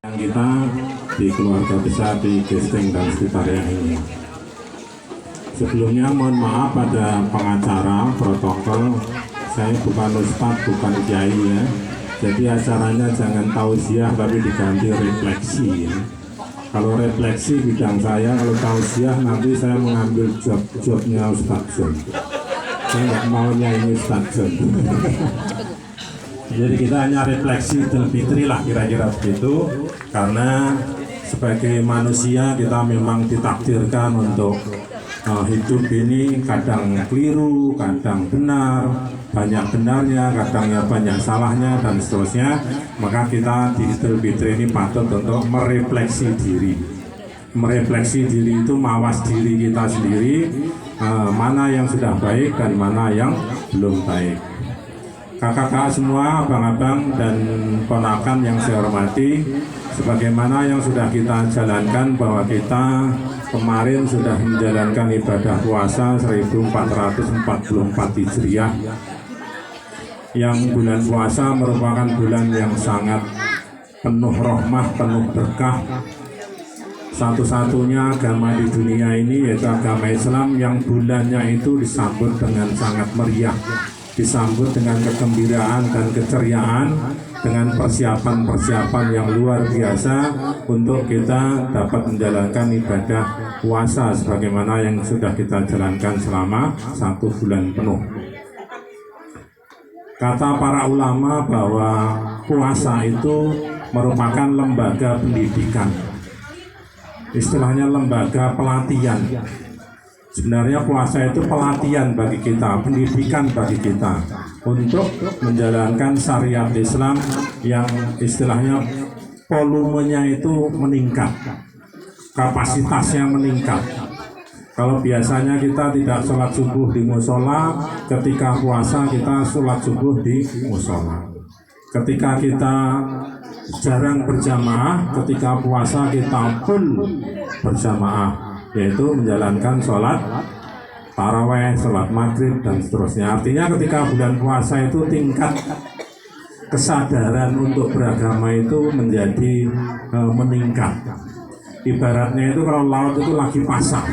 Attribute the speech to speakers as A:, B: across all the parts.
A: yang kita di keluarga besar di Gesting dan sekitarnya ini. Sebelumnya mohon maaf pada pengacara protokol, saya bukan ustadz, bukan kiai ya. Jadi acaranya jangan tausiah tapi diganti refleksi ya. Kalau refleksi bidang saya, kalau tausiah nanti saya mengambil job-jobnya Ustadz John. Saya nggak maunya ini Ustadz John. Jadi kita hanya refleksi Idul Fitri lah kira-kira begitu, karena sebagai manusia kita memang ditakdirkan untuk hidup ini kadang keliru, kadang benar, banyak benarnya, kadang ya banyak salahnya dan seterusnya. Maka kita di Idul Fitri ini patut untuk merefleksi diri. Merefleksi diri itu mawas diri kita sendiri, mana yang sudah baik dan mana yang belum baik. Kakak-kakak semua, abang-abang dan ponakan yang saya hormati, sebagaimana yang sudah kita jalankan bahwa kita kemarin sudah menjalankan ibadah puasa 1444 Hijriah, yang bulan puasa merupakan bulan yang sangat penuh rahmah, penuh berkah. Satu-satunya agama di dunia ini yaitu agama Islam yang bulannya itu disambut dengan sangat meriah, disambut dengan kegembiraan dan keceriaan, dengan persiapan-persiapan yang luar biasa untuk kita dapat menjalankan ibadah puasa sebagaimana yang sudah kita jalankan selama 1 bulan penuh. Kata para ulama bahwa puasa itu merupakan lembaga pendidikan, istilahnya lembaga pelatihan. Sebenarnya puasa itu pelatihan bagi kita, pendidikan bagi kita untuk menjalankan syariat Islam yang istilahnya volumenya itu meningkat, kapasitasnya meningkat. Kalau biasanya kita tidak sholat subuh di musola, ketika puasa kita sholat subuh di musola. Ketika kita jarang berjamaah, ketika puasa kita full berjamaah, yaitu menjalankan sholat taraweh, sholat maghrib dan seterusnya. Artinya ketika bulan puasa itu tingkat kesadaran untuk beragama itu menjadi meningkat. Ibaratnya itu kalau laut itu lagi pasang,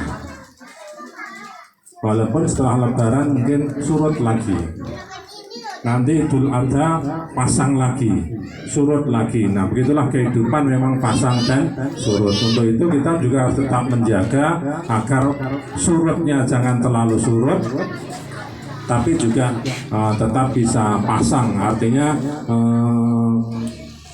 A: walaupun setelah lebaran mungkin surut lagi, nanti Idul Adha pasang lagi, surut lagi. Nah begitulah kehidupan, memang pasang dan surut. Untuk itu kita juga harus tetap menjaga agar surutnya jangan terlalu surut, tapi juga tetap bisa pasang. Artinya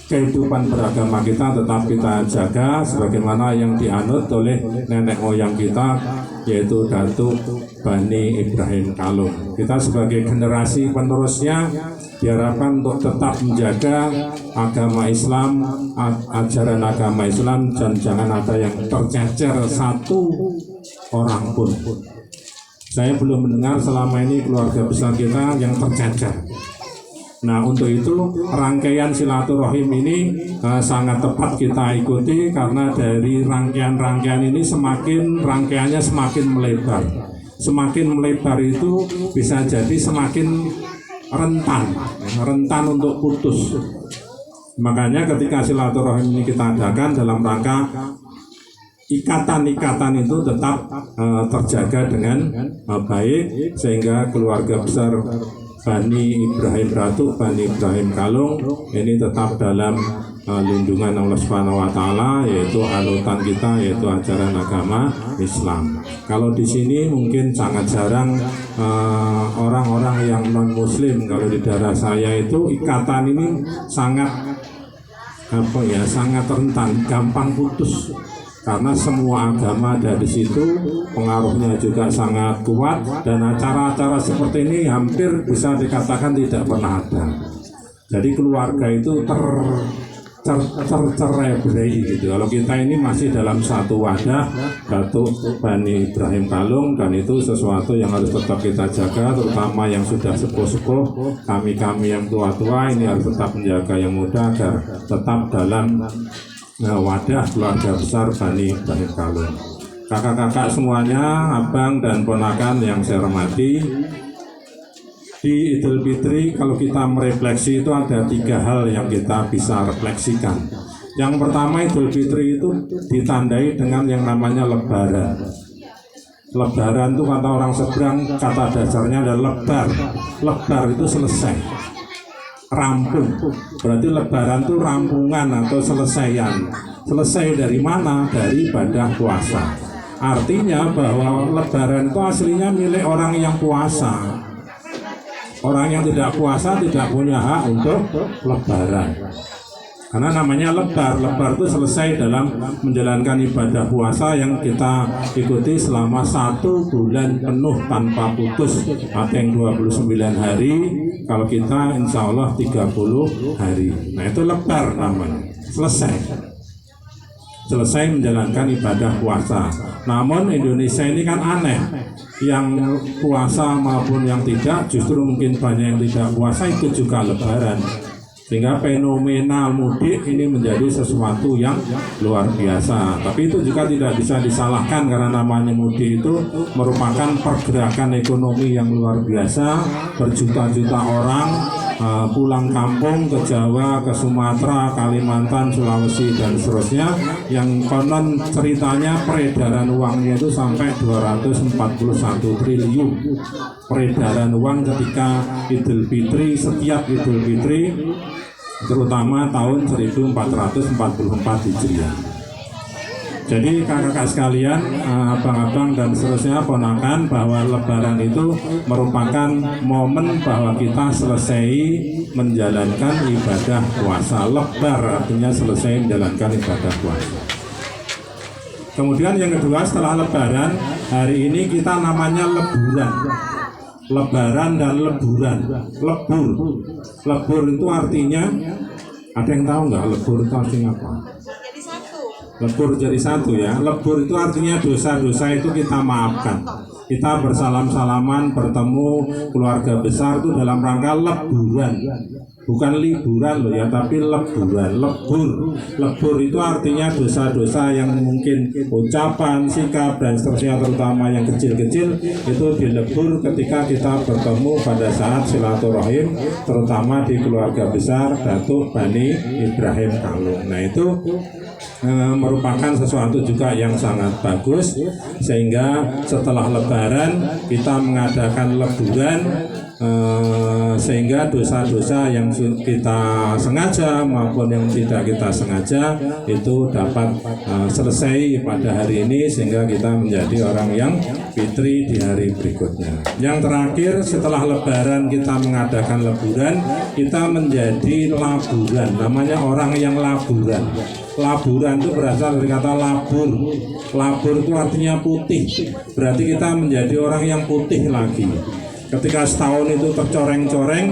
A: kehidupan beragama kita tetap kita jaga sebagaimana yang dianut oleh nenek moyang kita, yaitu Datuk Bani Ibrahim Kalung. Kita sebagai generasi penerusnya diharapkan untuk tetap menjaga agama Islam, ajaran agama Islam, dan jangan ada yang tercecer satu orang pun. Saya belum mendengar selama ini keluarga besar kita yang tercecer. Nah untuk itu rangkaian silaturahim ini sangat tepat kita ikuti, karena dari rangkaian-rangkaian ini rangkaiannya semakin melebar. Semakin melebar itu bisa jadi semakin rentan untuk putus. Makanya ketika silaturahim ini kita adakan dalam rangka ikatan-ikatan itu tetap terjaga dengan baik, sehingga keluarga besar Bani Ibrahim Ratu, Bani Ibrahim Kalung ini tetap dalam lindungan Allah Subhanahu wa Ta'ala, yaitu anutan kita, yaitu ajaran agama Islam. Kalau di sini mungkin sangat jarang orang-orang yang non Muslim. Kalau di daerah saya itu ikatan ini sangat sangat rentan, gampang putus. Karena semua agama ada di situ, pengaruhnya juga sangat kuat, dan acara-acara seperti ini hampir bisa dikatakan tidak pernah ada. Jadi keluarga itu tercerai-berai gitu. Kalau kita ini masih dalam satu wadah, Datuk Bani Ibrahim Kalung, dan itu sesuatu yang harus tetap kita jaga, terutama yang sudah sepuh-sepuh, kami-kami yang tua-tua ini harus tetap menjaga yang muda agar tetap dalam wadah keluarga besar Bani Ibrahim Kalung. Kakak-kakak semuanya, abang dan ponakan yang saya hormati, di Idul Fitri kalau kita merefleksi itu ada 3 hal yang kita bisa refleksikan. Yang pertama, Idul Fitri itu ditandai dengan yang namanya lebaran. Lebaran itu kata orang seberang, kata dasarnya adalah lebar. Lebar itu selesai, rampung. Berarti lebaran itu rampungan atau selesaian. Selesai dari mana? Dari ibadah puasa. Artinya bahwa lebaran itu aslinya milik orang yang puasa. Orang yang tidak puasa tidak punya hak untuk lebaran. Karena namanya lebar. Lebar itu selesai dalam menjalankan ibadah puasa yang kita ikuti selama 1 bulan penuh tanpa putus. Ada yang 29 hari, kalau kita insya Allah 30 hari. Nah itu lebar namanya, selesai. Selesai menjalankan ibadah puasa. Namun Indonesia ini kan aneh. Yang puasa maupun yang tidak, justru mungkin banyak yang tidak puasa ikut juga lebaran. Sehingga fenomena mudik ini menjadi sesuatu yang luar biasa. Tapi itu juga tidak bisa disalahkan karena namanya mudik itu merupakan pergerakan ekonomi yang luar biasa. Berjuta-juta orang pulang kampung ke Jawa, ke Sumatera, Kalimantan, Sulawesi dan seterusnya. Yang konon ceritanya peredaran uangnya itu sampai 241 triliun. Peredaran uang ketika Idul Fitri, setiap Idul Fitri, terutama tahun 1444 Hijriah. Jadi kakak-kakak sekalian, abang-abang dan seterusnya, ponakan, bahwa lebaran itu merupakan momen bahwa kita selesai menjalankan ibadah puasa. Lebar artinya selesai menjalankan ibadah puasa. Kemudian yang kedua, setelah lebaran, hari ini kita namanya leburan. Lebaran dan leburan. Lebur. Lebur itu artinya, ada yang tahu nggak lebur itu artinya apa? Lebur jadi satu ya. Lebur itu artinya dosa-dosa itu kita maafkan. Kita bersalam-salaman, bertemu keluarga besar itu dalam rangka leburan. Bukan liburan loh ya, tapi leburan. Lebur itu artinya dosa-dosa yang mungkin ucapan, sikap dan seterusnya, terutama yang kecil-kecil itu dilebur ketika kita bertemu pada saat silaturahim, terutama di keluarga besar Datuk Bani Ibrahim Kalung. Nah itu merupakan sesuatu juga yang sangat bagus, sehingga setelah lebaran kita mengadakan leburan, sehingga dosa-dosa yang kita sengaja maupun yang tidak kita sengaja itu dapat selesai pada hari ini, sehingga kita menjadi orang yang fitri di hari berikutnya. Yang terakhir, setelah lebaran kita mengadakan leburan, kita menjadi laburan, namanya orang yang laburan. Laburan itu berasal dari kata labur. Labur itu artinya putih. Berarti kita menjadi orang yang putih lagi. Ketika setahun itu tercoreng-coreng,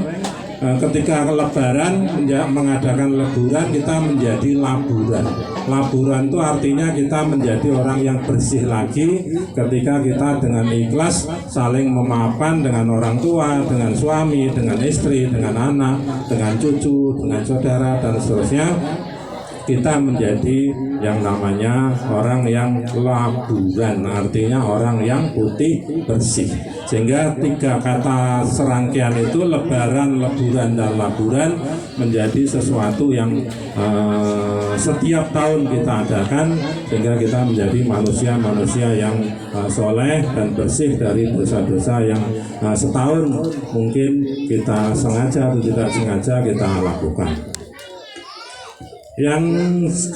A: ketika lebaran mengadakan leburan, kita menjadi laburan. Laburan itu artinya kita menjadi orang yang bersih lagi ketika kita dengan ikhlas saling memaafkan dengan orang tua, dengan suami, dengan istri, dengan anak, dengan cucu, dengan saudara dan seterusnya. Kita menjadi yang namanya orang yang laburan, artinya orang yang putih bersih. Sehingga 3 kata serangkaian itu, lebaran, leburan, dan laburan, menjadi sesuatu yang setiap tahun kita adakan, sehingga kita menjadi manusia-manusia yang soleh dan bersih dari dosa-dosa yang setahun mungkin kita sengaja atau tidak sengaja kita lakukan. Yang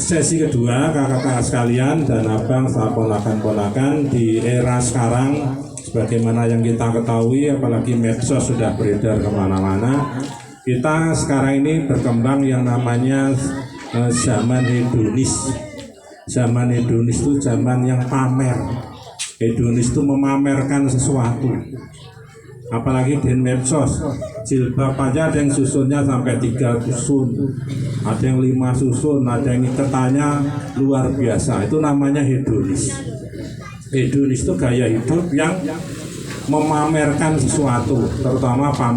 A: sesi kedua, kakak-kakak sekalian dan abang serta ponakan-ponakan, di era sekarang sebagaimana yang kita ketahui, apalagi medsos sudah beredar kemana-mana, kita sekarang ini berkembang yang namanya zaman hedonis. Zaman hedonis itu zaman yang pamer. Hedonis itu memamerkan sesuatu. Apalagi di medsos, jilbab aja ada yang susunnya sampai 3 susun, ada yang 5 susun, ada yang iketannya luar biasa. Itu namanya hedonis. Hedonis itu gaya hidup yang memamerkan sesuatu, terutama pamer